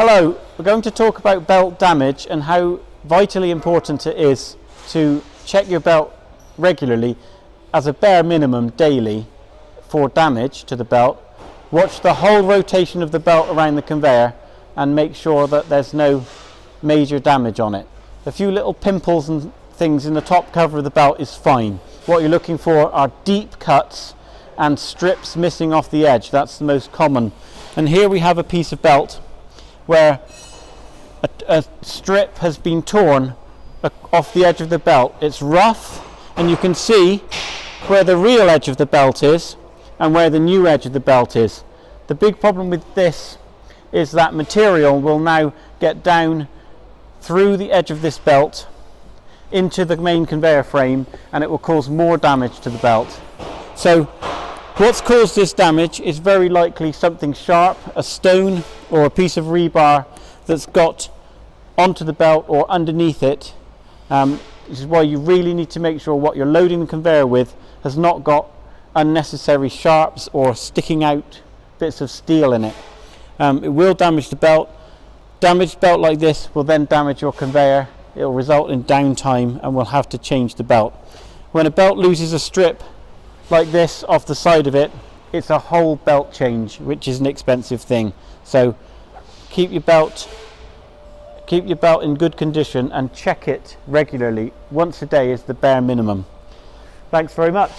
Hello, we're going to talk about belt damage and how vitally important it is to check your belt regularly as a bare minimum daily for damage to the belt. Watch the whole rotation of the belt around the conveyor and make sure that there's no major damage on it. A few little pimples and things in the top cover of the belt is fine. What you're looking for are deep cuts and strips missing off the edge. That's the most common. And here we have a piece of belt where a strip has been torn off the edge of the belt. It's rough, and you can see where the real edge of the belt is and where the new edge of the belt is. The big problem with this is that material will now get down through the edge of this belt into the main conveyor frame, and it will cause more damage to the belt. So what's caused this damage is very likely something sharp, a stone or a piece of rebar that's got onto the belt or underneath it. This is why you really need to make sure what you're loading the conveyor with has not got unnecessary sharps or sticking out bits of steel in it. It will damage the belt. Damaged belt like this will then damage your conveyor. It will result in downtime and we'll have to change the belt. When a belt loses a strip like this off the side of it, it's a whole belt change, which is an expensive thing. So keep your belt in good condition and check it regularly. Once a day is the bare minimum. Thanks very much.